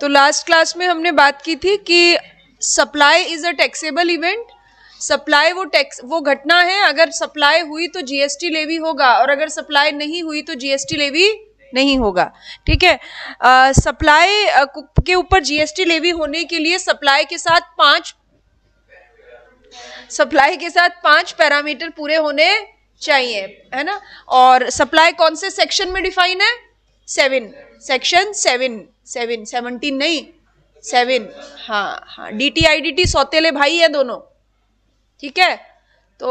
तो last class में हमने बात की थी कि supply is a taxable event. Supply वो घटना है, अगर सप्लाई हुई तो जीएसटी लेवी होगा, और अगर सप्लाई नहीं हुई तो जीएसटी लेवी नहीं होगा। ठीक है, सप्लाई के ऊपर जीएसटी लेवी होने के लिए सप्लाई के साथ पांच पैरामीटर पूरे होने चाहिए, है ना। और सप्लाई कौन से सेक्शन में डिफाइन है? 7, सेक्शन 17 नहीं 7। हाँ, DTIDT सौतेले भाई है दोनों, ठीक है। तो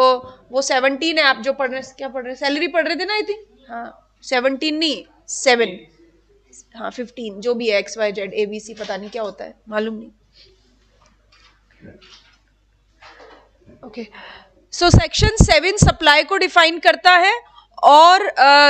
वो 17 है, आप जो पढ़ रहे, क्या पढ़ रहे, सैलरी पढ़ रहे थे ना आई थिंक। हाँ 17 नहीं 7, हाँ 15 जो भी है, XYZ ABC पता नहीं क्या होता है, मालूम नहीं। ओके, सो सेक्शन 7 सप्लाई को डिफाइन करता है, और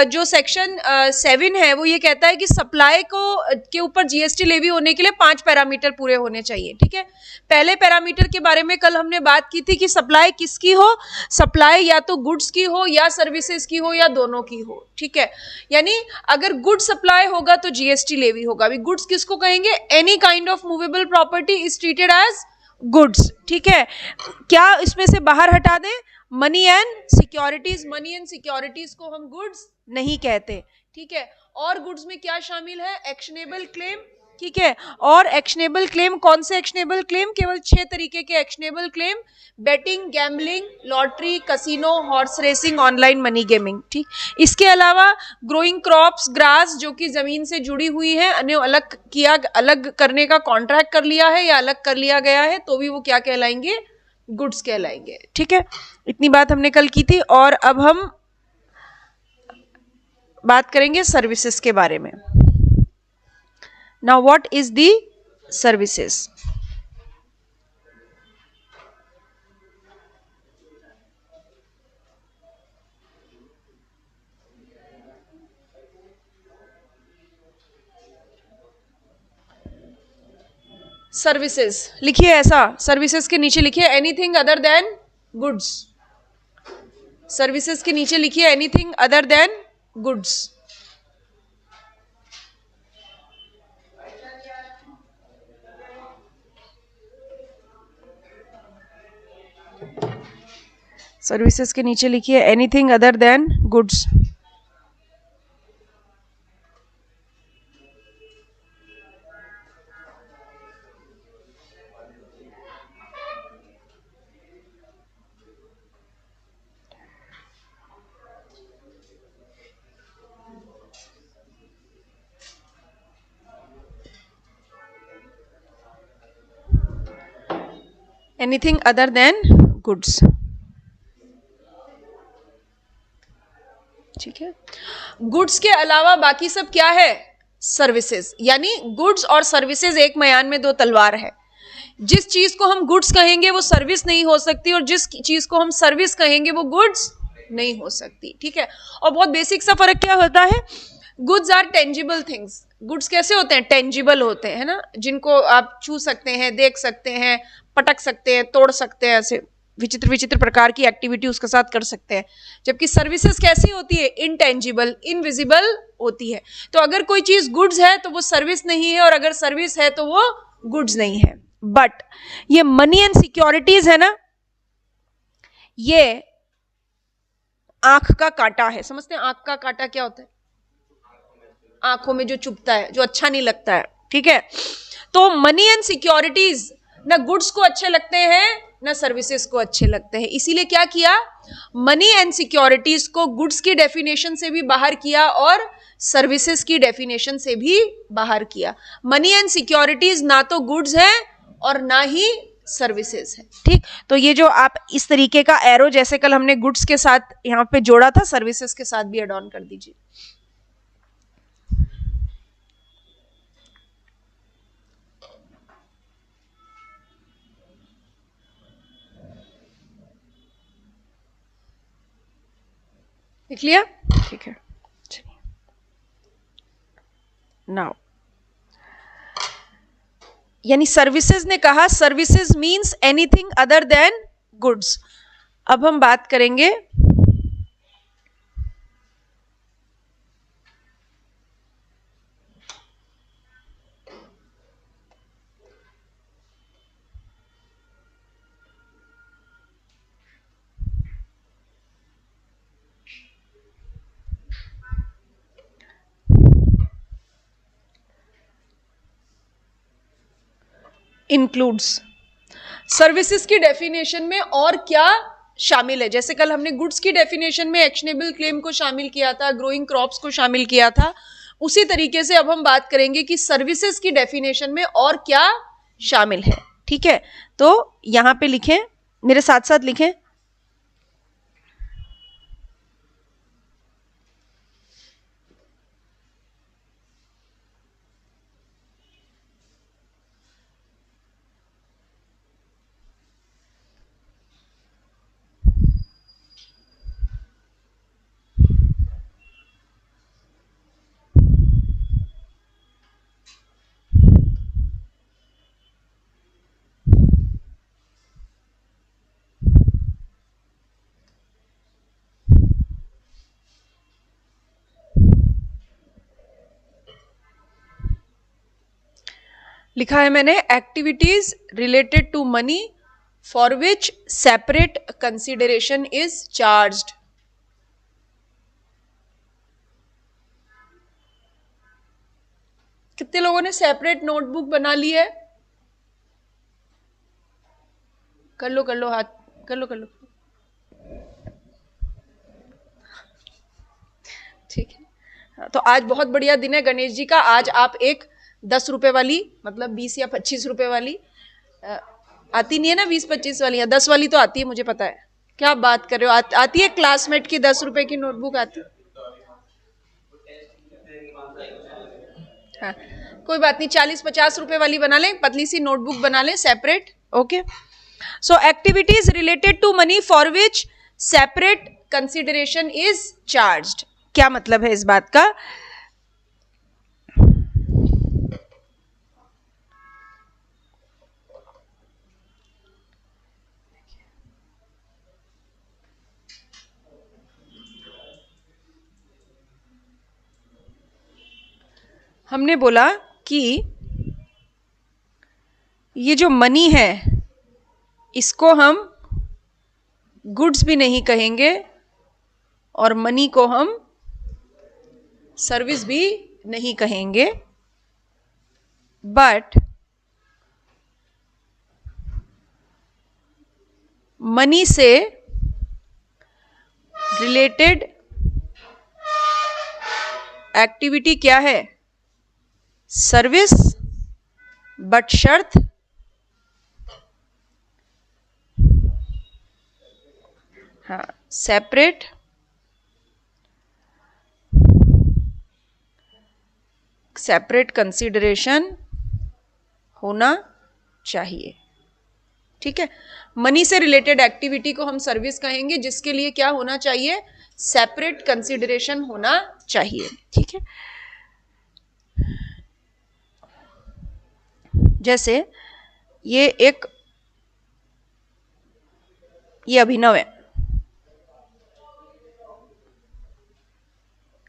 जो सेक्शन 7 है वो ये कहता है कि सप्लाई के ऊपर जीएसटी लेवी होने के लिए 5 पैरामीटर पूरे होने चाहिए। ठीक है, पहले पैरामीटर के बारे में कल हमने बात की थी कि सप्लाई किसकी हो, सप्लाई या तो गुड्स की हो या सर्विसेज की हो या दोनों की हो। ठीक है, यानी अगर गुड सप्लाई होगा तो जीएसटी लेवी होगा। अभी गुड्स किसको कहेंगे? Any kind of movable property is treated as goods. ठीक है, क्या इसमें से बाहर हटा दें? Money and securities. Money and securities को हम गुड्स नहीं कहते। ठीक है, और गुड्स में क्या शामिल है? Actionable claim. ठीक है, और एक्शनेबल क्लेम कौन से एक्शनेबल क्लेम? केवल 6 तरीके के actionable claim: betting, gambling, lottery, casino, horse racing, online money gaming. ठीक, इसके अलावा ग्रोइंग क्रॉप्स, ग्रास जो कि जमीन से जुड़ी हुई है, अलग करने का कॉन्ट्रैक्ट कर लिया है या अलग कर लिया गया है, तो भी वो क्या कहलाएंगे? गुड्स कहलाएंगे। ठीक है, इतनी बात हमने कल की थी, और अब हम बात करेंगे सर्विसेज के बारे में। Now what is the services? Services लिखिए ऐसा, सर्विसेज के नीचे लिखिए anything other than goods. Services के नीचे लिखिए anything other than goods. Services के नीचे लिखिए anything other than goods. Anything other than goods. ठीक है, गुड्स के अलावा बाकी सब क्या है? सर्विसेज। यानी गुड्स और सर्विसेज एक मयान में दो तलवार है। जिस चीज को हम गुड्स कहेंगे वो सर्विस नहीं हो सकती, और जिस चीज को हम सर्विस कहेंगे वो गुड्स नहीं हो सकती। ठीक है, और बहुत बेसिक सा फर्क क्या होता है? Goods are tangible things. Goods कैसे होते हैं? टेंजिबल होते हैं, है ना, जिनको आप छू सकते हैं, देख सकते हैं, पटक सकते हैं, तोड़ सकते हैं, ऐसे विचित्र विचित्र प्रकार की एक्टिविटी उसके साथ कर सकते हैं। जबकि सर्विसेज कैसी होती है? इनटेंजिबल, इनविजिबल होती है। तो अगर कोई चीज गुड्स है तो वो सर्विस नहीं है, और अगर सर्विस है तो वो गुड्स नहीं है। बट ये मनी एंड सिक्योरिटीज है ना, ये आंख का कांटा है। समझते हैं आंख का कांटा क्या होता है? आंखों में जो चुभता है, जो अच्छा नहीं लगता है। ठीक है, तो मनी एंड सिक्योरिटीज ना गुड्स को अच्छे लगते हैं ना सर्विसेज को अच्छे लगते हैं। इसीलिए क्या किया? मनी एंड सिक्योरिटीज को गुड्स की डेफिनेशन से भी बाहर किया और सर्विसेज की डेफिनेशन से भी बाहर किया। मनी एंड सिक्योरिटीज ना तो गुड्स है और ना ही सर्विसेज है। ठीक, तो ये जो आप इस तरीके का एरो जैसे कल हमने गुड्स के साथ यहां पे जोड़ा था, सर्विसेज के साथ भी एड ऑन कर दीजिए। लिख लिया? ठीक है, चलिए नाउ, यानी सर्विसेज ने कहा services means anything other than goods. अब हम बात करेंगे इंक्लूड्स। सर्विसेज की डेफिनेशन में और क्या शामिल है? जैसे कल हमने गुड्स की डेफिनेशन में एक्शनेबल क्लेम को शामिल किया था, ग्रोइंग क्रॉप्स को शामिल किया था, उसी तरीके से अब हम बात करेंगे कि सर्विसेज की डेफिनेशन में और क्या शामिल है। ठीक है, तो यहां पे लिखें, मेरे साथ साथ लिखें। लिखा है मैंने, activities related to money for which separate consideration is charged. कितने लोगों ने सेपरेट नोटबुक बना ली है? कर लो हाथ, कर लो। ठीक है, तो आज बहुत बढ़िया दिन है गणेश जी का। आज आप एक 10 रुपए वाली, मतलब 20 या 25 रुपए वाली, आती नहीं है ना 20-25 वाली, या 10 वाली तो आती है, मुझे पता है। क्या आप बात कर रहे हो? आती है क्लासमेट की 10 रुपए की नोटबुक आती? हाँ, कोई बात नहीं, 40-50 रुपए वाली बना लें, पतली सी नोटबुक बना लें separate. Okay, so activities related to money for which separate consideration is charged. क्या मतलब है इस बात का? हमने बोला कि ये जो मनी है इसको हम गुड्स भी नहीं कहेंगे और मनी को हम सर्विस भी नहीं कहेंगे, बट मनी से रिलेटेड एक्टिविटी क्या है? सर्विस, बट शर्त हाँ, सेपरेट कंसीडरेशन होना चाहिए। ठीक है, मनी से रिलेटेड एक्टिविटी को हम सर्विस कहेंगे, जिसके लिए क्या होना चाहिए? सेपरेट कंसीडरेशन होना चाहिए। ठीक है, जैसे ये अभिनव है,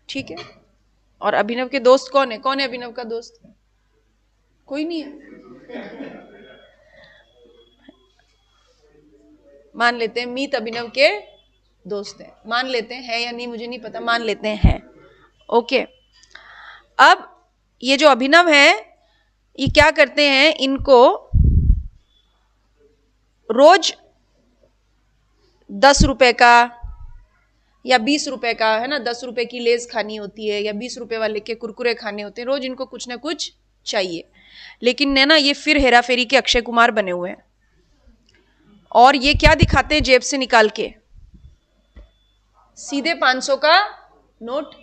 ठीक है, और अभिनव के दोस्त कौन है? कौन है अभिनव का दोस्त? कोई नहीं है। मान लेते हैं मीत अभिनव के दोस्त हैं, मान लेते हैं या नहीं मुझे नहीं पता, मान लेते हैं। ओके, अब ये जो अभिनव है ये क्या करते हैं? इनको रोज 10 रुपए का या 20 रुपए का, है ना, 10 रुपए की लेज खानी होती है या 20 रुपए वाले के कुरकुरे खाने होते हैं, रोज इनको कुछ ना कुछ चाहिए। लेकिन है ना, ये फिर हेरा फेरी के अक्षय कुमार बने हुए हैं और ये क्या दिखाते हैं जेब से निकाल के? सीधे 500 का नोट।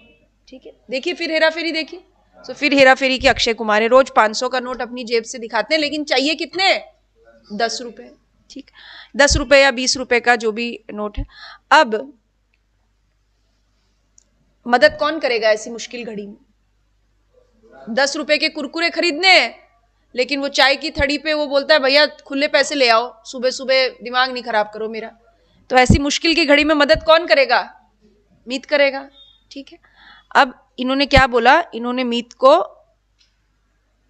ठीक है, देखिए फिर हेरा फेरी, देखिए। तो फिर हेरा फेरी के अक्षय कुमार है, रोज 500 का नोट अपनी जेब से दिखाते हैं, लेकिन चाहिए कितने? 10 रुपए। ठीक, 10 रुपए या 20 रुपए का जो भी नोट है। अब मदद कौन करेगा ऐसी मुश्किल घड़ी में? 10 रुपए के कुरकुरे खरीदने हैं, लेकिन वो चाय की थड़ी पे वो बोलता है भैया खुले पैसे ले आओ, सुबह सुबह दिमाग नहीं खराब करो मेरा। तो ऐसी मुश्किल की घड़ी में मदद कौन करेगा? मीत करेगा। ठीक है, अब इन्होंने क्या बोला? इन्होंने मीत को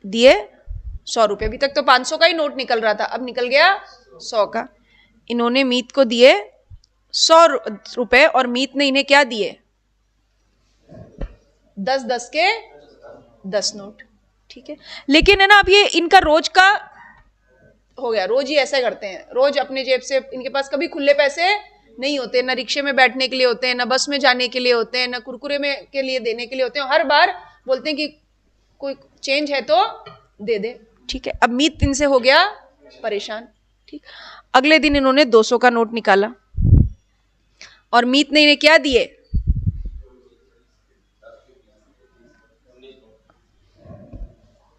दिए 100 रुपए। अभी तक तो 500 का ही नोट निकल रहा था, अब निकल गया 100 का। इन्होंने मीत को दिए 100 रुपए और मीत ने इन्हें क्या दिए? 10-10 के 10 नोट। ठीक है, लेकिन है ना, अब ये इनका रोज का हो गया, रोज ही ऐसा करते हैं, रोज अपने जेब से, इनके पास कभी खुले पैसे नहीं होते, ना रिक्शे में बैठने के लिए होते हैं, ना बस में जाने के लिए होते हैं, ना कुरकुरे में के लिए देने के लिए होते हैं, हर बार बोलते हैं कि कोई चेंज है तो दे दे। ठीक है, अब मीत इनसे हो गया परेशान। ठीक, अगले दिन इन्होंने 200 का नोट निकाला और मीत ने इन्हें क्या दिए,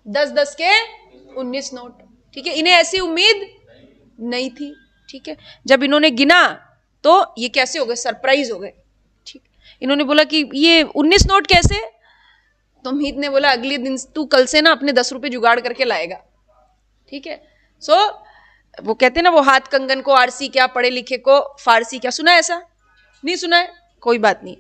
10-10 के 19 नोट। ठीक है, इन्हें ऐसी उम्मीद नहीं थी। ठीक है, जब इन्होंने गिना तो ये कैसे हो गए, सरप्राइज हो गए। ठीक, इन्होंने बोला कि ये 19 नोट कैसे, तो मीत ने बोला अगले दिन तू कल से ना अपने 10 रुपए जुगाड़ करके लाएगा। ठीक है, सो वो कहते हैं ना, वो हाथ कंगन को आरसी क्या, पढ़े लिखे को फारसी क्या, सुना है ऐसा? नहीं सुना है, कोई बात नहीं,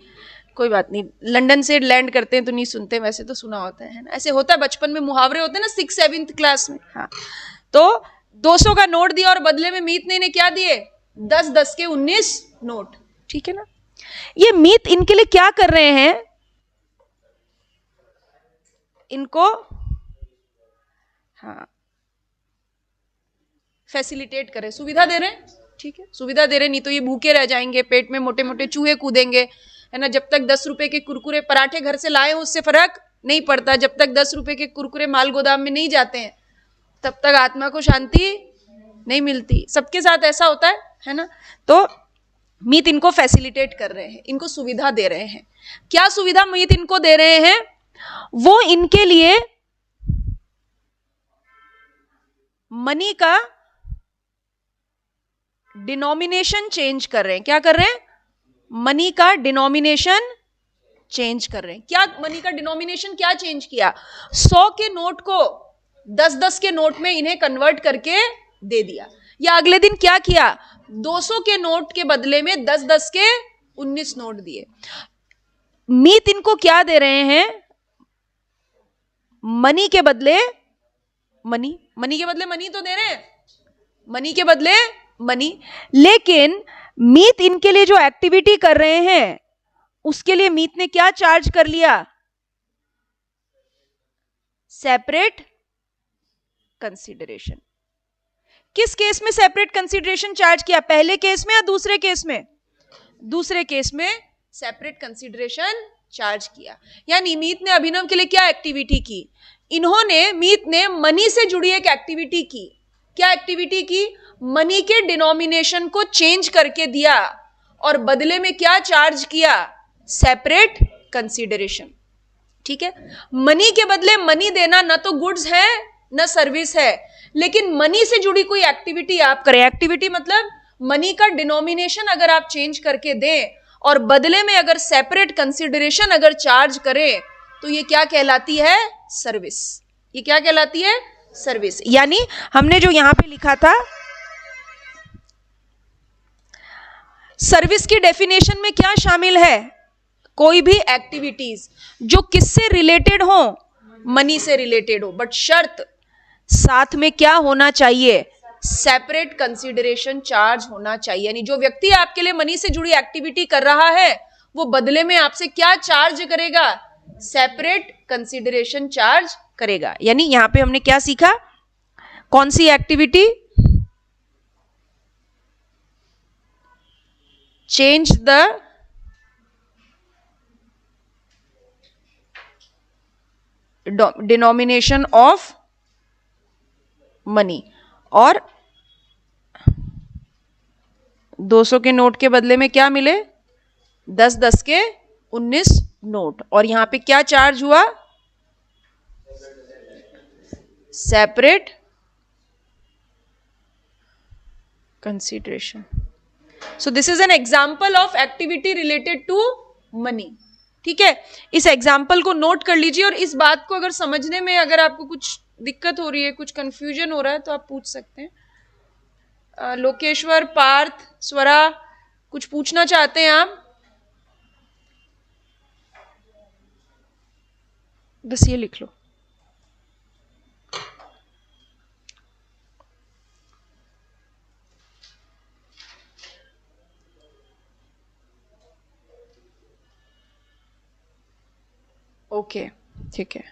कोई बात नहीं, लंदन से लैंड करते हैं तो नहीं सुनते, वैसे तो सुना होता है ना, ऐसे होता है बचपन में मुहावरे होते हैं ना 6-7 क्लास में। हाँ, तो 200 का नोट दिया और बदले में मीत ने इन्हें क्या दिए, 10-10 के 19 नोट। ठीक है ना, ये मीत इनके लिए क्या कर रहे हैं, इनको हाँ फैसिलिटेट करें, सुविधा दे रहे हैं। ठीक है, सुविधा दे रहे, नहीं तो ये भूखे रह जाएंगे, पेट में मोटे मोटे चूहे कूदेंगे, है ना। जब तक 10 रुपए के कुरकुरे पराठे घर से लाए उससे फर्क नहीं पड़ता, जब तक 10 रुपए के कुरकुरे माल गोदाम में नहीं जाते हैं तब तक आत्मा को शांति नहीं मिलती। सबके साथ ऐसा होता है ना। तो मीत इनको फैसिलिटेट कर रहे हैं, इनको सुविधा दे रहे हैं। क्या सुविधा मीत इनको दे रहे हैं, वो इनके लिए मनी का डिनोमिनेशन चेंज कर रहे हैं। क्या कर रहे हैं, मनी का डिनोमिनेशन चेंज कर रहे हैं। क्या मनी का डिनोमिनेशन क्या चेंज किया, 100 के नोट को 10-10 के नोट में इन्हें कन्वर्ट करके दे दिया। या अगले दिन क्या किया, 200 के नोट के बदले में 10-10 के 19 नोट दिए। मीत इनको क्या दे रहे हैं, मनी के बदले मनी, मनी के बदले मनी तो दे रहे हैं, मनी के बदले मनी। लेकिन मीत इनके लिए जो एक्टिविटी कर रहे हैं उसके लिए मीत ने क्या चार्ज कर लिया, सेपरेट कंसीडरेशन। किस केस में सेपरेट कंसीडरेशन चार्ज किया, पहले केस में या दूसरे केस में, दूसरे केस में सेपरेट कंसीडरेशन चार्ज किया। यानी मीत ने अभिनव के लिए क्या एक्टिविटी की, इन्होंने मीत ने मनी से जुड़ी एक एक्टिविटी की। क्या एक्टिविटी की, मनी के डिनोमिनेशन को चेंज करके दिया और बदले में क्या चार्ज किया, सेपरेट कंसीडरेशन। ठीक है, मनी के बदले मनी देना ना तो गुड्स है ना सर्विस है, लेकिन मनी से जुड़ी कोई एक्टिविटी आप करें, एक्टिविटी मतलब मनी का डिनोमिनेशन अगर आप चेंज करके दें और बदले में अगर सेपरेट कंसीडरेशन अगर चार्ज करें तो ये क्या कहलाती है, सर्विस। ये क्या कहलाती है, सर्विस। यानी हमने जो यहां पे लिखा था, सर्विस की डेफिनेशन में क्या शामिल है, कोई भी एक्टिविटीज जो किससे रिलेटेड हो, मनी से रिलेटेड हो, बट शर्त साथ में क्या होना चाहिए, सेपरेट कंसीडरेशन चार्ज होना चाहिए। यानी जो व्यक्ति आपके लिए मनी से जुड़ी एक्टिविटी कर रहा है वो बदले में आपसे क्या चार्ज करेगा, सेपरेट कंसीडरेशन चार्ज करेगा। यानी यहां पे हमने क्या सीखा, कौन सी activity, change the denomination of money, और 200 के नोट के बदले में क्या मिले, 10-10 के 19 नोट। और यहां पे क्या चार्ज हुआ, separate consideration. So this is an example of activity related to money. ठीक है, इस एग्जाम्पल को नोट कर लीजिए और इस बात को अगर समझने में अगर आपको कुछ दिक्कत हो रही है, कुछ कंफ्यूजन हो रहा है तो आप पूछ सकते हैं। लोकेश्वर, पार्थ, स्वरा, कुछ पूछना चाहते हैं आप, बस ये लिख लो। ओके, ठीक है।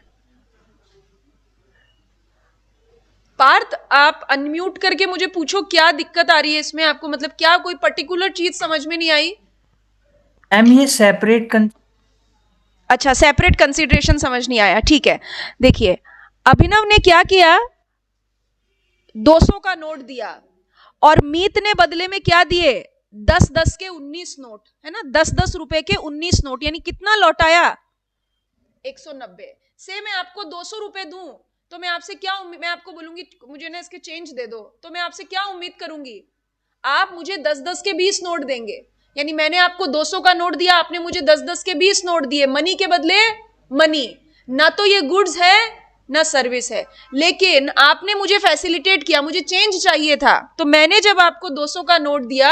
पार्थ, आप अनम्यूट करके मुझे पूछो क्या दिक्कत आ रही है इसमें आपको, मतलब क्या कोई पर्टिकुलर चीज समझ में नहीं आई? मैम ये सेपरेट अच्छा, सेपरेट कंसीडरेशन समझ नहीं आया, ठीक है। देखिए, अभिनव ने क्या किया, 200 का नोट दिया और मीत ने बदले में क्या दिए, 10-10 के 19 नोट, है ना, 10-10 रुपए के 19 नोट, यानी कितना लौटाया, 190 से मैं आपको 200 रुपए दूं तो मैं आपसे क्या मैं आपको बोलूंगी मुझे ना इसके चेंज दे दो, तो मैं आपसे क्या उम्मीद करूंगी, आप मुझे 10-10 के 20 नोट देंगे। यानी मैंने आपको 200 का नोट दिया, आपने मुझे 10-10 के 20 नोट दिए, मनी के बदले मनी। ना तो ये गुड्स है ना सर्विस है, लेकिन आपने मुझे फैसिलिटेट किया, मुझे चेंज चाहिए था, तो मैंने जब आपको 200 का नोट दिया,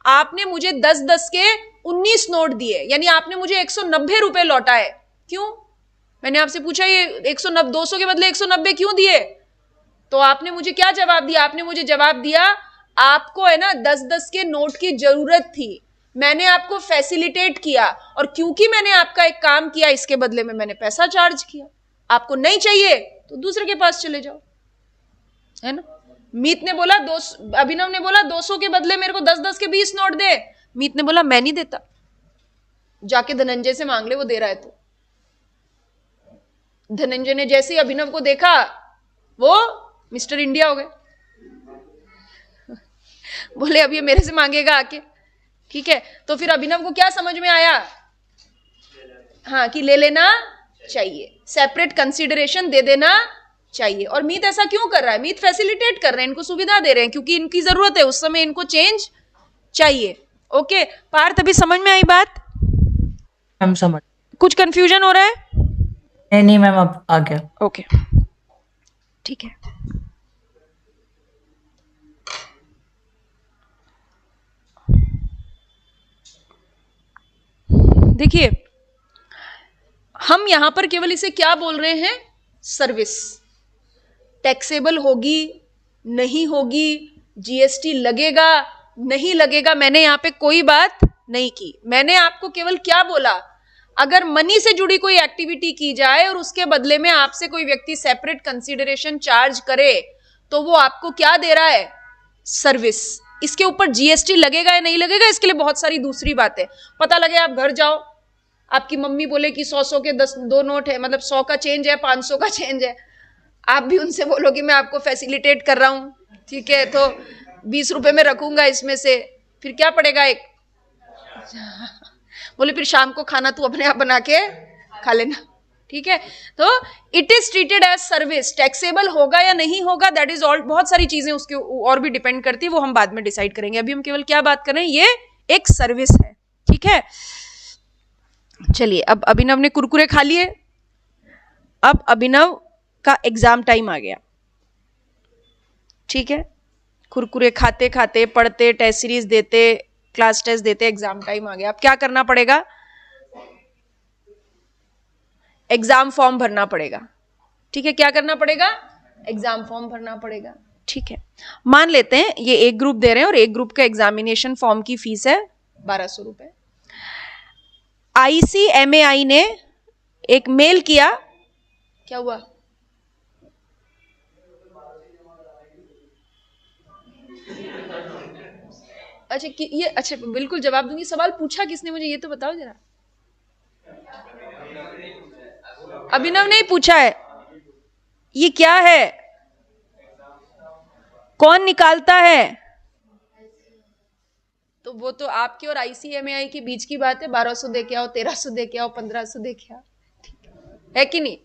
आपने मुझे 10-10 के 19 नोट दिए, यानी आपने मुझे 190 रुपए लौटाए। क्यों? मैंने आपसे पूछा ये 190, 200 के बदले 190 क्यों दिए? तो आपने मुझे क्या जवाब दिया? आपने मुझे जवाब दिया, आपको है ना 10-10 के नोट की जरूरत थी, मैंने आपको फैसिलिटेट किया, और क्योंकि मैंने आपका एक काम किया, इसके बदले में मैंने पैसा चार्ज किया। आपको नहीं चाहिए तो दूसरे के पास चले जाओ, है ना। मीत ने बोला, अभिनव ने बोला 200 के बदले मेरे को 10-10 के 20 नोट दे। मीत ने बोला मैं नहीं देता, जाके धनंजय से मांग ले, वो दे रहा है तो। धनंजय ने जैसे ही अभिनव को देखा, वो मिस्टर इंडिया हो गए। बोले अब ये मेरे से मांगेगा आके, ठीक है। तो फिर अभिनव को क्या समझ में आया, हाँ, कि ले लेना चाहिए, सेपरेट कंसीडरेशन दे देना चाहिए। और मीत ऐसा क्यों कर रहा है? मीत फैसिलिटेट कर रहे हैं, इनको सुविधा दे रहे हैं, क्योंकि इनकी जरूरत है, उस समय इनको चेंज चाहिए। ओके पार्थ, अभी समझ में आई बात? मैम समझ। कुछ कंफ्यूजन हो रहा है? नहीं मैम, अब आ गया। ओके, ठीक है। देखिए, हम यहां पर केवल इसे क्या बोल रहे हैं, सर्विस। टैक्सेबल होगी नहीं होगी, जीएसटी लगेगा नहीं लगेगा, मैंने यहां पे कोई बात नहीं की। मैंने आपको केवल क्या बोला, अगर मनी से जुड़ी कोई एक्टिविटी की जाए और उसके बदले में आपसे कोई व्यक्ति सेपरेट कंसीडरेशन चार्ज करे, तो वो आपको क्या दे रहा है, सर्विस। इसके ऊपर जीएसटी लगेगा या नहीं लगेगा, इसके लिए बहुत सारी दूसरी बातें। पता लगे आप घर जाओ, आपकी मम्मी बोले कि 100 के 2 नोट है, मतलब 100 का चेंज है, 500 का चेंज है, आप भी उनसे बोलो कि मैं आपको फैसिलिटेट कर रहा हूं, ठीक है, तो 20 रुपए में रखूंगा इसमें से, फिर क्या पड़ेगा एक। बोले फिर शाम को खाना तू अपने आप बना के खा लेना, ठीक है। तो it is treated as service. Taxable होगा या नहीं होगा, दैट इज ऑल, बहुत सारी चीजें उसके और भी डिपेंड करती है, वो हम बाद में डिसाइड करेंगे। अभी हम केवल क्या बात कर रहे हैं, ये एक सर्विस है, ठीक है। चलिए, अब अभिनव ने कुरकुरे खा लिए, अब अभिनव का एग्जाम टाइम आ गया, ठीक है। कुरकुरे खाते खाते, पढ़ते, टेस्ट सीरीज देते, क्लास टेस्ट देते, एग्जाम टाइम आ गया। अब क्या करना पड़ेगा, एग्जाम फॉर्म भरना पड़ेगा, ठीक है। क्या करना पड़ेगा, एग्जाम फॉर्म भरना पड़ेगा, ठीक है। मान लेते हैं ये एक ग्रुप दे रहे हैं और एक ग्रुप का एग्जामिनेशन फॉर्म की फीस है 1200 रुपए। ICMAI ने एक मेल किया, क्या हुआ, अच्छा कि ये, अच्छा बिल्कुल जवाब दूंगी, सवाल पूछा किसने मुझे ये तो बताओ जरा। अभिनव ने पूछा है, ये क्या है, कौन निकालता है? तो वो तो आपके और ICMAI के बीच की बात है, 1200 दे के आओ, 1300 दे के आओ, 1500 दे के आओ, है कि नहीं।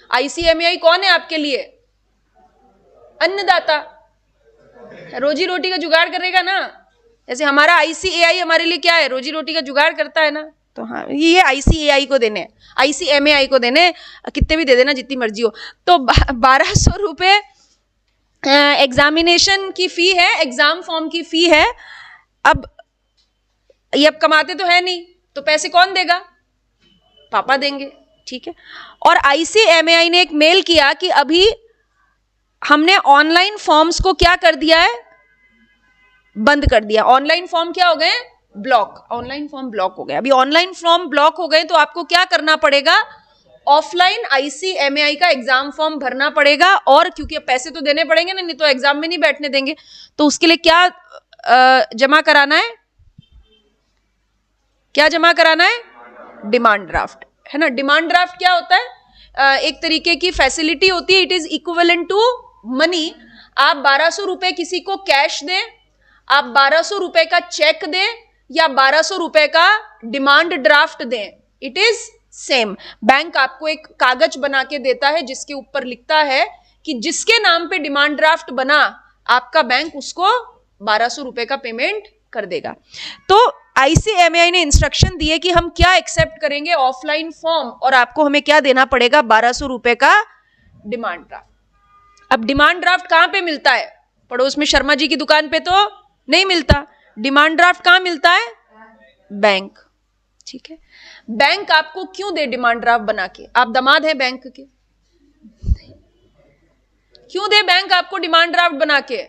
ICMAI कौन है आपके लिए, अन्नदाता, रोजी रोटी का जुगाड़ करेगा ना। जैसे हमारा ICAI हमारे लिए क्या है, रोजी रोटी का जुगाड़ करता है ना। तो हाँ, ये ICAI को देने, ICMAI को देने, कितने भी दे देना, जितनी मर्जी हो। तो 1200 रुपए एग्जामिनेशन की फी है, एग्जाम फॉर्म की फी है। अब ये अब कमाते तो है नहीं, तो पैसे कौन देगा, पापा देंगे, ठीक है। और ICMAI ने एक मेल किया कि अभी हमने ऑनलाइन फॉर्म्स को क्या कर दिया है, बंद कर दिया। ऑनलाइन फॉर्म क्या हो गए, ब्लॉक, ऑनलाइन फॉर्म ब्लॉक हो गए। अभी ऑनलाइन फॉर्म ब्लॉक हो गए तो आपको क्या करना पड़ेगा, ऑफलाइन ICMAI का एग्जाम फॉर्म भरना पड़ेगा, और क्योंकि पैसे तो देने पड़ेंगे ना, नहीं तो एग्जाम में नहीं बैठने देंगे, तो उसके लिए क्या जमा कराना है, क्या जमा कराना है, डिमांड ड्राफ्ट, है ना। डिमांड ड्राफ्ट क्या होता है, एक तरीके की फैसिलिटी होती है, it is equivalent to money. आप 1200 रुपए किसी को कैश दें, आप 1200 रुपए का चेक दें, या 1200 रुपए का डिमांड ड्राफ्ट दें, इट इज सेम। बैंक आपको एक कागज बना के देता है जिसके ऊपर लिखता है कि जिसके नाम पे डिमांड ड्राफ्ट बना, आपका बैंक उसको 1200 रुपए का पेमेंट कर देगा। तो ICMAI ने इंस्ट्रक्शन दिए कि हम क्या एक्सेप्ट करेंगे, ऑफलाइन फॉर्म, और आपको हमें क्या देना पड़ेगा, 1200 रुपए का डिमांड ड्राफ्ट। अब डिमांड ड्राफ्ट कहां पे मिलता है, पड़ोस में शर्मा जी की दुकान पे तो नहीं मिलता। डिमांड ड्राफ्ट कहां मिलता है, बैंक, ठीक है। बैंक आपको क्यों दे डिमांड ड्राफ्ट बना के, आप दामाद हैं बैंक के, क्यों दे बैंक आपको डिमांड ड्राफ्ट बना के,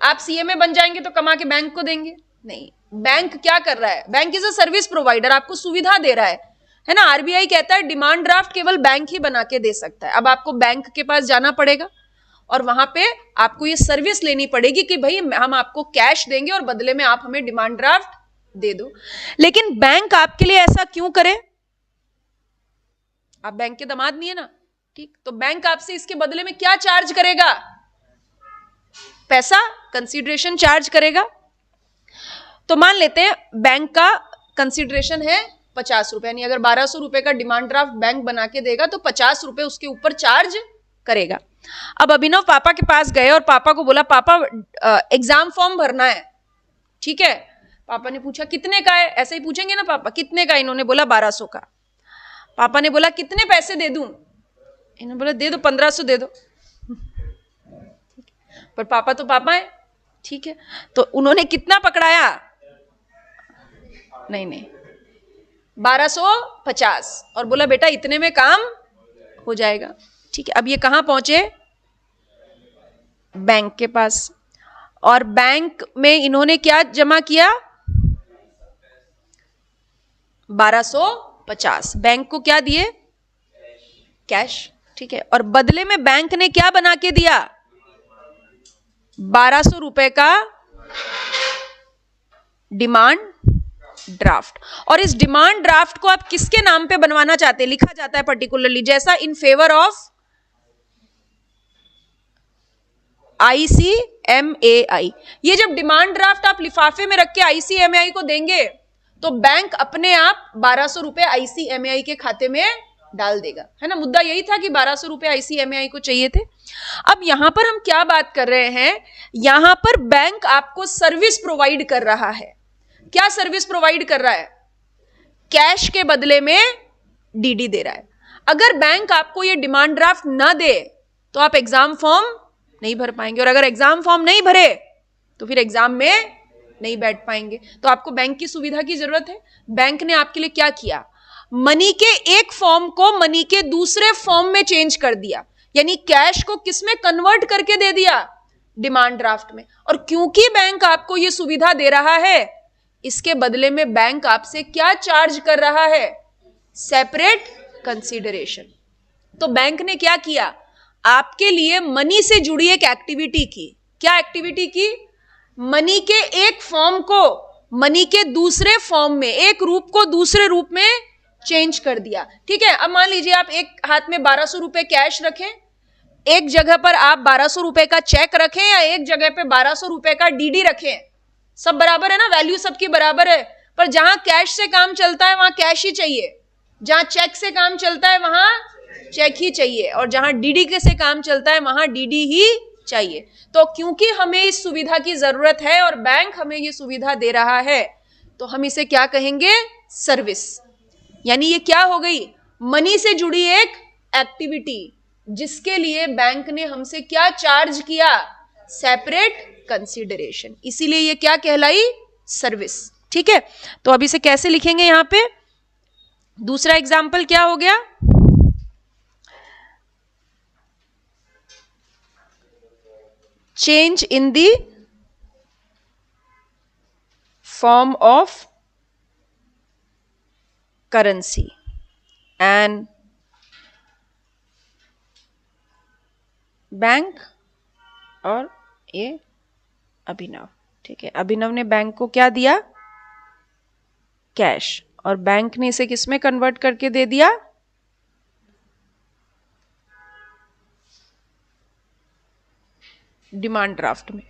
आप CMA बन जाएंगे तो कमा के बैंक को देंगे, नहीं। बैंक क्या कर रहा है, bank is a service provider, आपको सुविधा दे रहा है ना। RBI कहता है डिमांड ड्राफ्ट केवल बैंक ही बना के दे सकता है। अब आपको बैंक के पास जाना पड़ेगा और वहां पे आपको ये सर्विस लेनी पड़ेगी कि भाई हम आपको कैश देंगे और बदले में आप हमें डिमांड ड्राफ्ट दे दो। लेकिन बैंक आपके लिए ऐसा क्यों करे, आप बैंक के दामाद नहीं है ना, ठीक। तो बैंक आपसे इसके बदले में क्या चार्ज करेगा, पैसा, कंसीडरेशन चार्ज करेगा। तो मान लेते हैं बैंक का कंसीडरेशन है 50 रुपए, यानी अगर 1200 रुपए का डिमांड ड्राफ्ट बैंक बना के देगा तो 50 रुपए उसके ऊपर चार्ज करेगा। अब अभिनव पापा के पास गए और पापा को बोला, पापा एग्जाम फॉर्म भरना है, ठीक है। पापा ने पूछा कितने का है, ऐसे ही पूछेंगे ना पापा, कितने का, इन्होंने बोला 1200 का। पापा ने बोला कितने पैसे दे दूं, इन्होंने बोला दे दो 1500 दे दो। पर पापा तो पापा है, ठीक है। तो उन्होंने कितना पकड़ाया, नहीं 1250, और बोला बेटा इतने में काम हो जाएगा, ठीक है। अब ये कहां पहुंचे, बैंक के पास, और बैंक में इन्होंने क्या जमा किया, 1250। बैंक को क्या दिए, कैश, ठीक है। और बदले में बैंक ने क्या बना के दिया, 1200 रुपए का डिमांड ड्राफ्ट। और इस डिमांड ड्राफ्ट को आप किसके नाम पे बनवाना चाहते हैं, लिखा जाता है पर्टिकुलरली, जैसा इन फेवर ऑफ ICMAI। ये जब डिमांड ड्राफ्ट आप लिफाफे में रख के ICMAI को देंगे तो बैंक अपने आप 1200 रुपए ICMAI के खाते में डाल देगा, है ना। मुद्दा यही था कि 1200 रुपए ICMAI को चाहिए थे। अब यहां पर हम क्या बात कर रहे हैं, यहां पर बैंक आपको सर्विस प्रोवाइड कर रहा है। क्या सर्विस प्रोवाइड कर रहा है, कैश के बदले में DD दे रहा है। अगर बैंक आपको ये डिमांड ड्राफ्ट ना दे तो आप एग्जाम फॉर्म नहीं भर पाएंगे, और अगर एग्जाम फॉर्म नहीं भरे तो फिर एग्जाम में नहीं बैठ पाएंगे। तो आपको बैंक की सुविधा की जरूरत है। बैंक ने आपके लिए क्या किया, मनी के एक फॉर्म को मनी के दूसरे फॉर्म में चेंज कर दिया, यानी कैश को किस में कन्वर्ट करके दे दिया, डिमांड ड्राफ्ट में। और क्योंकि बैंक आपको यह सुविधा दे रहा है, इसके बदले में बैंक आपसे क्या चार्ज कर रहा है, सेपरेट कंसीडरेशन। तो बैंक ने क्या किया, आपके लिए मनी से जुड़ी एक एक्टिविटी की। क्या एक्टिविटी की, मनी के एक फॉर्म को मनी के दूसरे फॉर्म में, एक रूप को दूसरे रूप में चेंज कर दिया, ठीक है। अब मान लीजिए आप एक हाथ में 1200 रुपए कैश रखें, एक जगह पर आप 1200 रुपए का चेक रखें, या एक जगह पे 1200 रुपए का DD रखें, सब बराबर है ना, वैल्यू सबकी बराबर है। पर जहां कैश से काम चलता है वहां कैश ही चाहिए, जहां चेक से काम चलता है वहां चेक ही चाहिए, और जहां DD के से काम चलता है वहां DD ही चाहिए। तो क्योंकि हमें इस सुविधा की जरूरत है और बैंक हमें ये सुविधा दे रहा है, तो हम इसे क्या कहेंगे, सर्विस। यानी ये क्या हो गई, मनी से जुड़ी एक एक्टिविटी, जिसके लिए बैंक ने हमसे क्या चार्ज किया, सेपरेट कंसीडरेशन, इसीलिए ये क्या कहलाई, सर्विस, ठीक है। तो अब इसे कैसे लिखेंगे, यहां पे दूसरा एग्जाम्पल क्या हो गया, change in the form of currency an bank और ये अभिनव, ठीक है। अभिनव ने बैंक को क्या दिया? कैश, और बैंक ने इसे किस में कन्वर्ट करके दे दिया? डिमांड ड्राफ्ट में।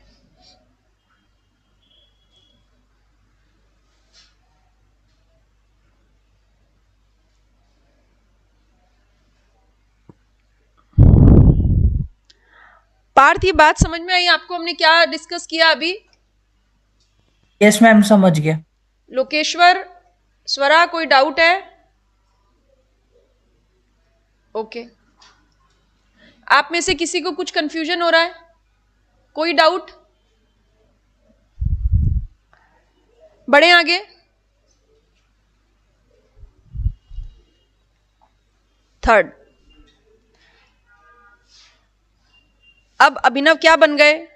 पार्थ, ये बात समझ में आई आपको? हमने क्या डिस्कस किया अभी? यस मैम, समझ गया। लोकेश्वर, स्वरा, कोई डाउट है? ओके। आप में से किसी को कुछ कंफ्यूजन हो रहा है? कोई डाउट? बढ़े आगे। थर्ड, अब अभिनव क्या बन गए?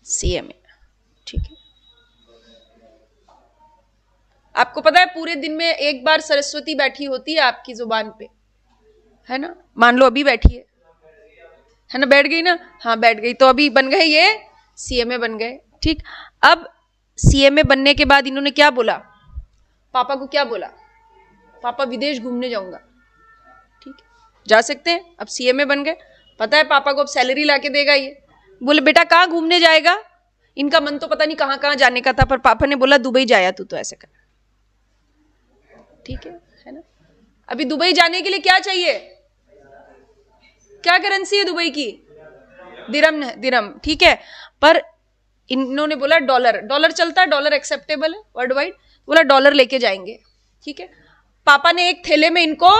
सीएमए, ठीक है। आपको पता है पूरे दिन में एक बार सरस्वती बैठी होती है आपकी जुबान पे, है ना? मान लो अभी बैठी है ना? बैठ गई ना? हाँ बैठ गई, तो अभी बन गए ये सीएमए बन गए, ठीक। अब सीएमए बनने के बाद इन्होंने क्या बोला? पापा को क्या बोला? पापा विदेश घूमने जाऊंगा, ठीक है। जा सकते हैं, अब सीएमए बन गए। पता है पापा को अब सैलरी लाके देगा ये। बोले बेटा कहाँ घूमने जाएगा? इनका मन तो पता नहीं कहाँ कहाँ जाने का था, पर पापा ने बोला दुबई जाया तू तो ऐसे कर, ठीक है ना? अभी दुबई जाने के लिए क्या चाहिए? क्या करेंसी है दुबई की? दिरम, दिरम, ठीक है। पर इन्होंने बोला डॉलर, डॉलर चलता है, डॉलर एक्सेप्टेबल है वर्ल्ड वाइड। बोला डॉलर लेके जाएंगे, ठीक है। पापा ने एक थैले में इनको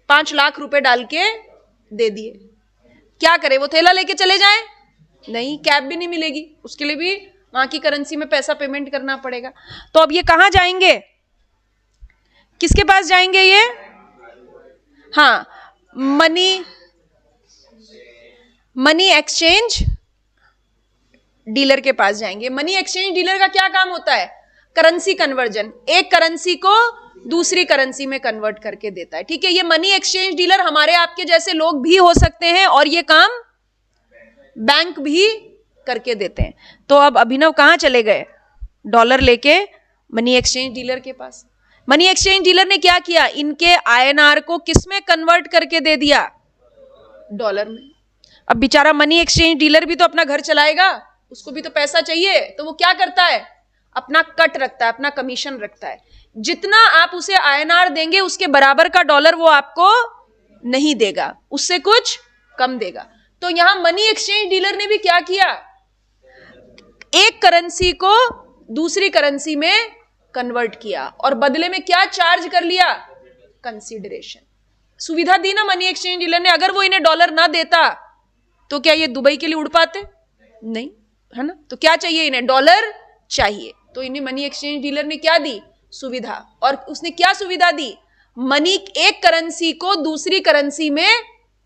5 लाख रुपए डाल के दे दिए। क्या करे, वो थैला लेके चले जाएं? नहीं, कैब भी नहीं मिलेगी, उसके लिए भी वहां की करेंसी में पैसा पेमेंट करना पड़ेगा। तो अब ये कहां जाएंगे? किसके पास जाएंगे ये? हाँ, मनी एक्सचेंज डीलर के पास जाएंगे। मनी एक्सचेंज डीलर का क्या काम होता है? करेंसी कन्वर्जन, एक करेंसी को दूसरी करेंसी में कन्वर्ट करके देता है, ठीक है। ये मनी एक्सचेंज डीलर हमारे आपके जैसे लोग भी हो सकते हैं, और ये काम बैंक भी करके देते हैं। तो अब अभिनव कहां चले गए? डॉलर लेके मनी एक्सचेंज डीलर के पास। मनी एक्सचेंज डीलर ने क्या किया? इनके आईएनआर को किस में कन्वर्ट करके दे दिया? डॉलर में। अब बेचारा मनी एक्सचेंज डीलर भी तो अपना घर चलाएगा, उसको भी तो पैसा चाहिए, तो वो क्या करता है? अपना कट रखता है, अपना कमीशन रखता है। जितना आप उसे आईएनआर देंगे उसके बराबर का डॉलर वो आपको नहीं देगा, उससे कुछ कम देगा। तो यहां मनी एक्सचेंज डीलर ने भी क्या किया? एक करेंसी को दूसरी करेंसी में कन्वर्ट किया, और बदले में क्या चार्ज कर लिया? कंसीडरेशन। सुविधा दी ना मनी एक्सचेंज डीलर ने। अगर वो इन्हें डॉलर ना देता तो क्या ये दुबई के लिए उड़ पाते? नहीं, है ना? तो क्या चाहिए इन्हें? डॉलर चाहिए। तो इन्हें मनी एक्सचेंज डीलर ने क्या दी? सुविधा। और उसने क्या सुविधा दी? मनी, एक करेंसी को दूसरी करेंसी में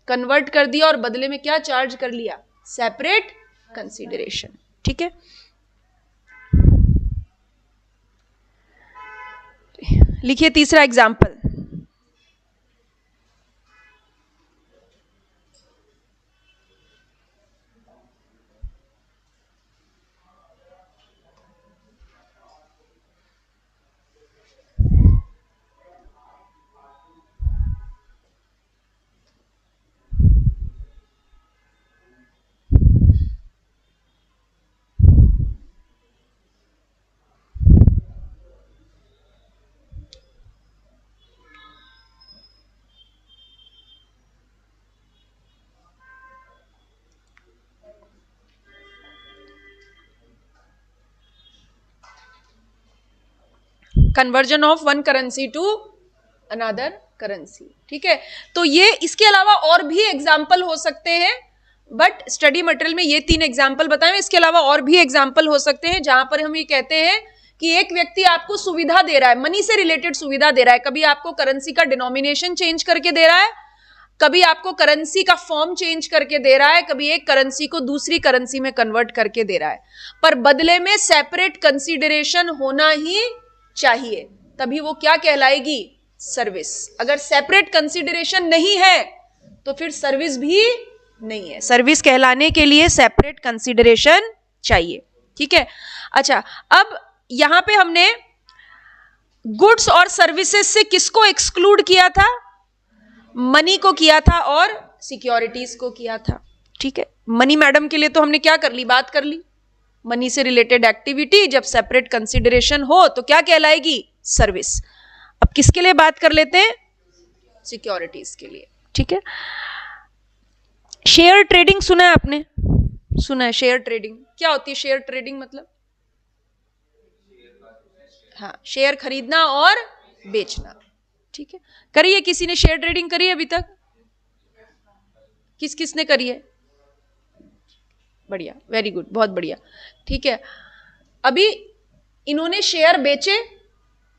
कन्वर्ट कर दिया, और बदले में क्या चार्ज कर लिया? सेपरेट कंसीडरेशन, ठीक है। लिखिए तीसरा example. Conversion of one currency to another currency, ठीक है। तो ये, इसके अलावा और भी एग्जाम्पल हो सकते हैं, बट स्टडी मटेरियल में ये 3 एग्जाम्पल बताए। इसके अलावा और भी एग्जाम्पल हो सकते हैं जहां पर हम ये कहते हैं कि एक व्यक्ति आपको सुविधा दे रहा है, मनी से रिलेटेड सुविधा दे रहा है। कभी आपको करेंसी का डिनोमिनेशन चेंज करके दे रहा है, कभी आपको करेंसी का फॉर्म चेंज करके दे रहा है, कभी एक करेंसी को दूसरी करेंसी में कन्वर्ट करके दे रहा है, पर बदले में सेपरेट कंसीडरेशन होना ही चाहिए। तभी वो क्या कहलाएगी, सर्विस। अगर सेपरेट कंसिडरेशन नहीं है तो फिर सर्विस भी नहीं है। सर्विस कहलाने के लिए सेपरेट कंसिडरेशन चाहिए, ठीक है। अच्छा, अब यहां पे हमने गुड्स और सर्विसेज से किसको एक्सक्लूड किया था, मनी को किया था और सिक्योरिटीज को किया था, ठीक है। मनी मैडम के लिए तो हमने क्या कर ली, बात कर ली। मनी से रिलेटेड एक्टिविटी जब सेपरेट कंसिडरेशन हो तो क्या कहलाएगी, सर्विस। अब किसके लिए बात कर लेते हैं, सिक्योरिटीज के लिए, ठीक है। शेयर ट्रेडिंग सुना है आपने, सुना है शेयर ट्रेडिंग, क्या होती है शेयर ट्रेडिंग मतलब, हाँ, शेयर खरीदना और बेचना, ठीक है। करी है किसी ने शेयर ट्रेडिंग करी है अभी तक, किस किस ने करी है, बढ़िया, वेरी गुड, बहुत बढ़िया, ठीक है। अभी इन्होंने शेयर बेचे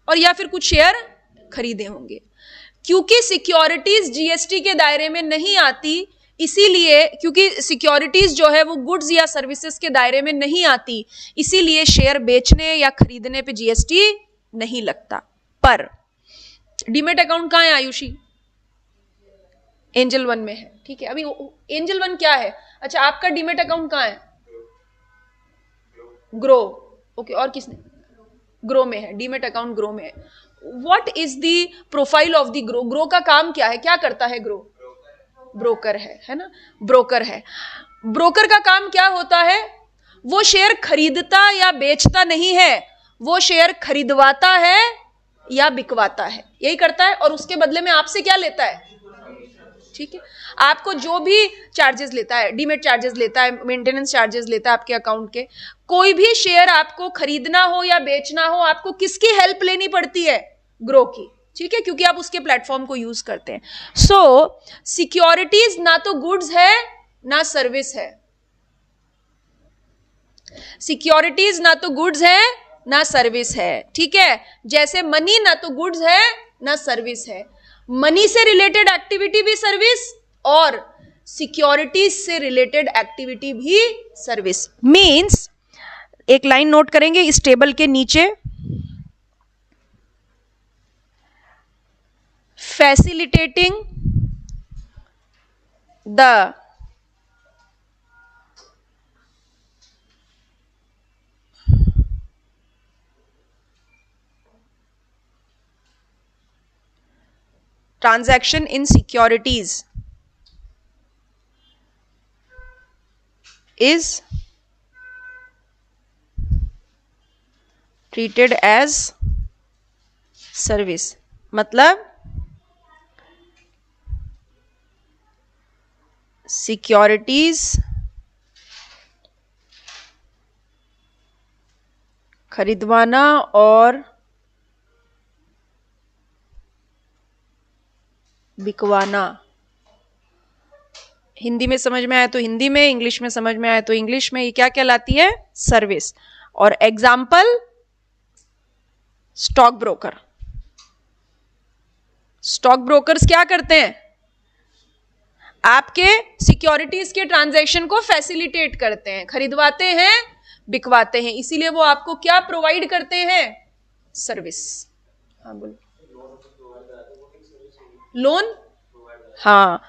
और या फिर कुछ शेयर खरीदे होंगे। क्योंकि सिक्योरिटीज जीएसटी के दायरे में नहीं आती, इसीलिए, क्योंकि सिक्योरिटीज जो है वो गुड्स या सर्विसेज के दायरे में नहीं आती, इसीलिए शेयर बेचने या खरीदने पे जीएसटी नहीं लगता। पर डीमेट अकाउंट कहां है आयुषी, एंजल वन में है, ठीक है। अभी एंजल वन क्या है, अच्छा आपका डीमेट अकाउंट कहां है, ग्रो, ओके, और किसने, ग्रो में है, डीमेट अकाउंट ग्रो में है। What is the profile of the grow, grow का काम क्या है, क्या करता है ग्रो, ब्रोकर है ना, ब्रोकर है। ब्रोकर का काम क्या होता है, वो शेयर खरीदता या बेचता नहीं है, वो शेयर खरीदवाता है या बिकवाता है, यही करता है, और उसके बदले में आपसे क्या लेता है, ठीक है। आपको जो भी चार्जेस लेता है, डीमेट चार्जेस लेता है, मेंटेनेंस चार्जेस लेता है आपके अकाउंट के, कोई भी शेयर आपको खरीदना हो या बेचना हो, आपको किसकी हेल्प लेनी पड़ती है, ग्रो की, ठीक है, क्योंकि आप उसके प्लेटफॉर्म को यूज करते हैं। सो सिक्योरिटीज ना तो गुड्स है ना सर्विस है, सिक्योरिटीज ना तो गुड्स है ना सर्विस है, ठीक है। जैसे मनी ना तो गुड्स है ना सर्विस है, मनी से रिलेटेड एक्टिविटी भी सर्विस और सिक्योरिटीज से रिलेटेड एक्टिविटी भी सर्विस। मींस एक लाइन नोट करेंगे इस टेबल के नीचे, facilitating the transaction in securities is treated as service। मतलब सिक्योरिटीज खरीदवाना और बिकवाना, हिंदी में समझ में आया तो हिंदी में, इंग्लिश में समझ में आया तो इंग्लिश में, ये क्या कहलाती है, सर्विस। और example stock broker, stock brokers क्या करते हैं, आपके सिक्योरिटीज के ट्रांजैक्शन को फैसिलिटेट करते हैं, खरीदवाते हैं, बिकवाते हैं, इसीलिए वो आपको क्या प्रोवाइड करते हैं, सर्विस। हाँ बोलो, लोन, हाँ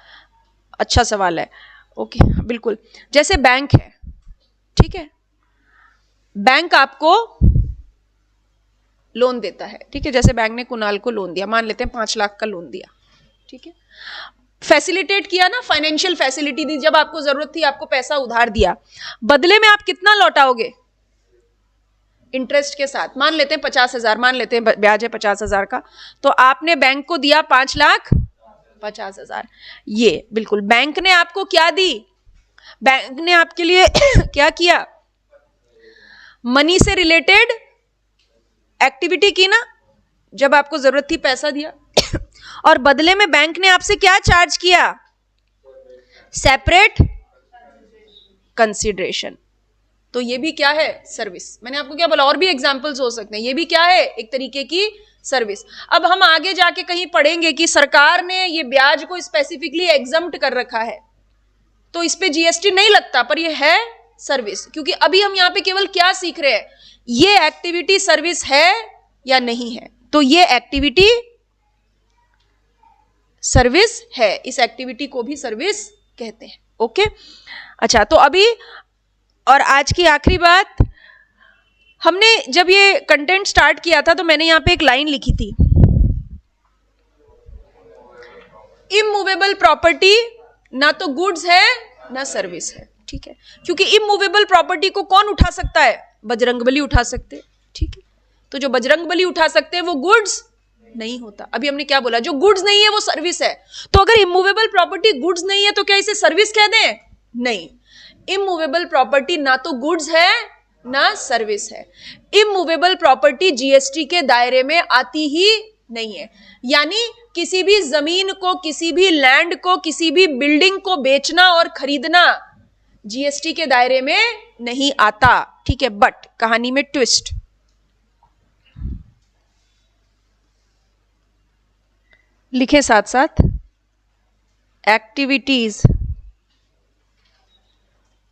अच्छा सवाल है, ओके बिल्कुल। जैसे बैंक है, ठीक है, बैंक आपको लोन देता है, ठीक है, जैसे बैंक ने कुणाल को लोन दिया, मान लेते हैं 5 लाख का लोन दिया, ठीक है, फैसिलिटेट किया ना, फाइनेंशियल फैसिलिटी दी, जब आपको जरूरत थी आपको पैसा उधार दिया, बदले में आप कितना लौटाओगे, इंटरेस्ट के साथ, मान लेते हैं 50,000, मान लेते हैं ब्याज है 50,000 का, तो आपने बैंक को दिया 5,50,000। ये बिल्कुल बैंक ने आपको क्या दी, बैंक ने आपके लिए क्या किया, मनी से रिलेटेड एक्टिविटी की ना, जब आपको जरूरत थी पैसा दिया, और बदले में बैंक ने आपसे क्या चार्ज किया, सेपरेट कंसीडरेशन। तो ये भी क्या है, सर्विस। मैंने आपको क्या बोला, और भी एग्जांपल्स हो सकते हैं, ये भी क्या है, एक तरीके की सर्विस। अब हम आगे जाके कहीं पढ़ेंगे कि सरकार ने ये ब्याज को स्पेसिफिकली एग्जम्प्ट कर रखा है, तो इस पे जीएसटी नहीं लगता, पर ये है सर्विस, क्योंकि अभी हम यहाँ पे केवल क्या सीख रहे हैं, ये एक्टिविटी सर्विस है या नहीं है। तो ये एक्टिविटी सर्विस है, इस एक्टिविटी को भी सर्विस कहते हैं। ओके, अच्छा, तो अभी और आज की आखिरी बात, हमने जब ये कंटेंट स्टार्ट किया था तो मैंने यहां पे एक लाइन लिखी थी, इमूवेबल प्रॉपर्टी ना तो गुड्स है ना सर्विस है, ठीक है, क्योंकि इमूवेबल प्रॉपर्टी को कौन उठा सकता है? बजरंगबली उठा सकते, ठीक है, तो जो बजरंगबली उठा सकते हैं वो गुड्स नहीं होता। अभी हमने क्या बोला? जो गुड्स नहीं है वो सर्विस है। तो अगर इमूवेबल प्रॉपर्टी गुड्स नहीं है तो क्या इसे सर्विस कह दें? नहीं, इमूवेबल प्रॉपर्टी ना तो गुड्स है ना सर्विस है। इमूवेबल प्रॉपर्टी जीएसटी के दायरे में आती ही नहीं है, यानी किसी भी जमीन को, किसी भी लैंड को, किसी भी बिल्डिंग को बेचना और खरीदना जीएसटी के दायरे में नहीं आता, ठीक है। बट कहानी में ट्विस्ट, लिखे साथ साथ, activities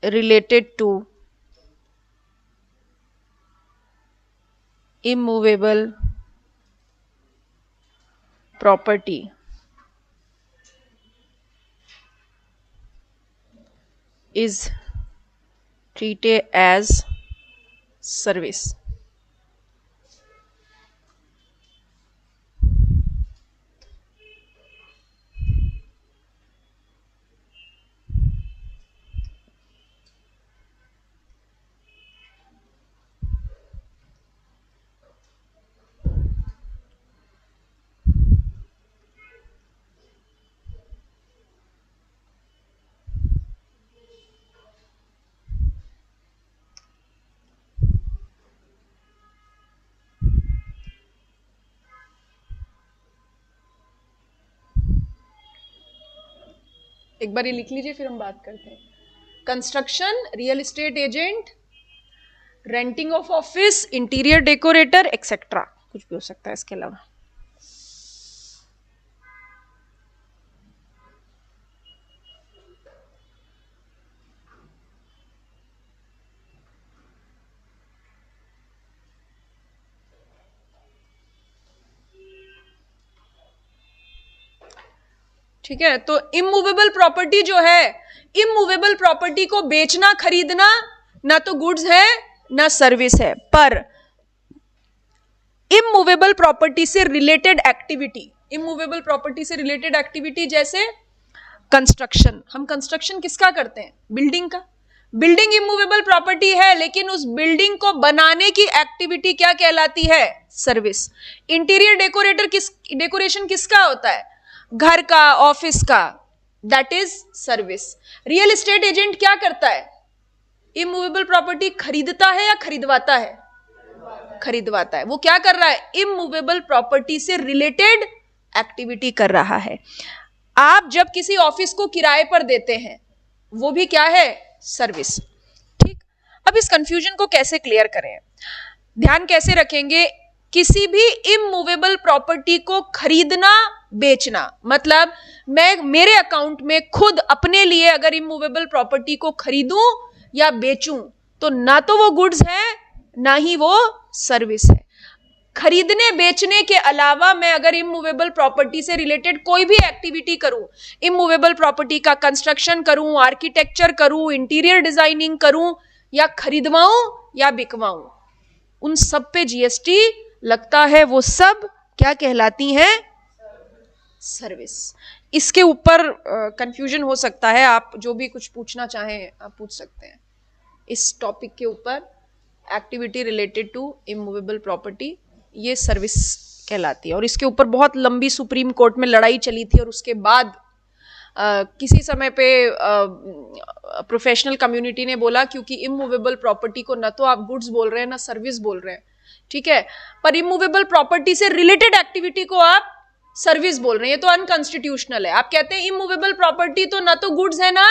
related to immovable property is treated as service। एक बार ये लिख लीजिए, फिर हम बात करते हैं। Construction, real estate agent, renting of office, interior decorator, etcetera, कुछ भी हो सकता है इसके अलावा। ठीक है, तो इमूवेबल प्रॉपर्टी जो है, इमूवेबल प्रॉपर्टी को बेचना खरीदना ना तो गुड्स है ना सर्विस है, पर इमूवेबल प्रॉपर्टी से रिलेटेड एक्टिविटी, इमूवेबल प्रॉपर्टी से रिलेटेड एक्टिविटी जैसे कंस्ट्रक्शन, हम कंस्ट्रक्शन किसका करते हैं? बिल्डिंग का। बिल्डिंग इमूवेबल प्रॉपर्टी है, लेकिन उस बिल्डिंग को बनाने की एक्टिविटी क्या कहलाती है? सर्विस। इंटीरियर डेकोरेशन किसका होता है? घर का, ऑफिस का, that is service. Real estate agent क्या करता है? इमूवेबल प्रॉपर्टी खरीदता है या खरीदवाता है? खरीदवाता है। वो क्या कर रहा है? इमूवेबल प्रॉपर्टी से रिलेटेड एक्टिविटी कर रहा है। आप जब किसी ऑफिस को किराए पर देते हैं, वो भी क्या है? सर्विस। ठीक, अब इस कंफ्यूजन को कैसे क्लियर करें? ध्यान कैसे रखेंगे? किसी भी इमूवेबल प्रॉपर्टी को खरीदना बेचना, मतलब मैं मेरे अकाउंट में खुद अपने लिए अगर इमूवेबल प्रॉपर्टी को खरीदूं या बेचूं, तो ना तो वो गुड्स है ना ही वो सर्विस है। खरीदने बेचने के अलावा मैं अगर इमूवेबल प्रॉपर्टी से रिलेटेड कोई भी एक्टिविटी करूं, इमूवेबल प्रॉपर्टी का कंस्ट्रक्शन करूं, आर्किटेक्चर करूं, इंटीरियर डिजाइनिंग करूं, या खरीदवाऊं या बिकवाऊं, उन सब पे जीएसटी लगता है। वो सब क्या कहलाती हैं? सर्विस। इसके ऊपर कंफ्यूजन हो सकता है, आप जो भी कुछ पूछना चाहें आप पूछ सकते हैं इस टॉपिक के ऊपर। Activity related to immovable property, ये सर्विस कहलाती है। और इसके ऊपर बहुत लंबी सुप्रीम कोर्ट में लड़ाई चली थी, और उसके बाद किसी समय पे प्रोफेशनल कम्युनिटी ने बोला, क्योंकि इमूवेबल प्रॉपर्टी को ना तो आप गुड्स बोल रहे हैं ना सर्विस बोल रहे हैं, ठीक है, पर इमूवेबल प्रॉपर्टी से रिलेटेड एक्टिविटी को आप सर्विस बोल रहे हैं, ये तो अनकॉन्स्टिट्यूशनल है। आप कहते हैं इमूवेबल प्रॉपर्टी तो ना तो गुड्स है ना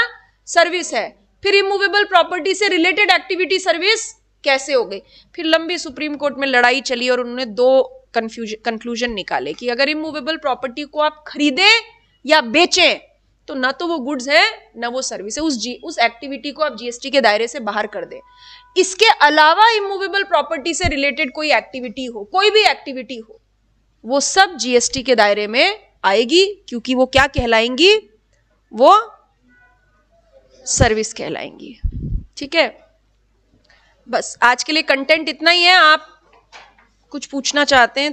सर्विस है, फिर इमूवेबल प्रॉपर्टी से रिलेटेड एक्टिविटी सर्विस कैसे हो गई? फिर लंबी सुप्रीम कोर्ट में लड़ाई चली और उन्होंने दो कंक्लूजन निकाले कि अगर इमूवेबल प्रॉपर्टी को आप खरीदें या बेचें तो ना तो वो गुड्स है ना वो सर्विस है, उस एक्टिविटी को आप जीएसटी के दायरे से बाहर कर दें। इसके अलावा इमूवेबल प्रॉपर्टी से रिलेटेड कोई एक्टिविटी हो, कोई भी एक्टिविटी हो, वो सब जीएसटी के दायरे में आएगी, क्योंकि वो क्या कहलाएंगी, वो सर्विस कहलाएंगी। ठीक है, बस आज के लिए कंटेंट इतना ही है। आप कुछ पूछना चाहते हैं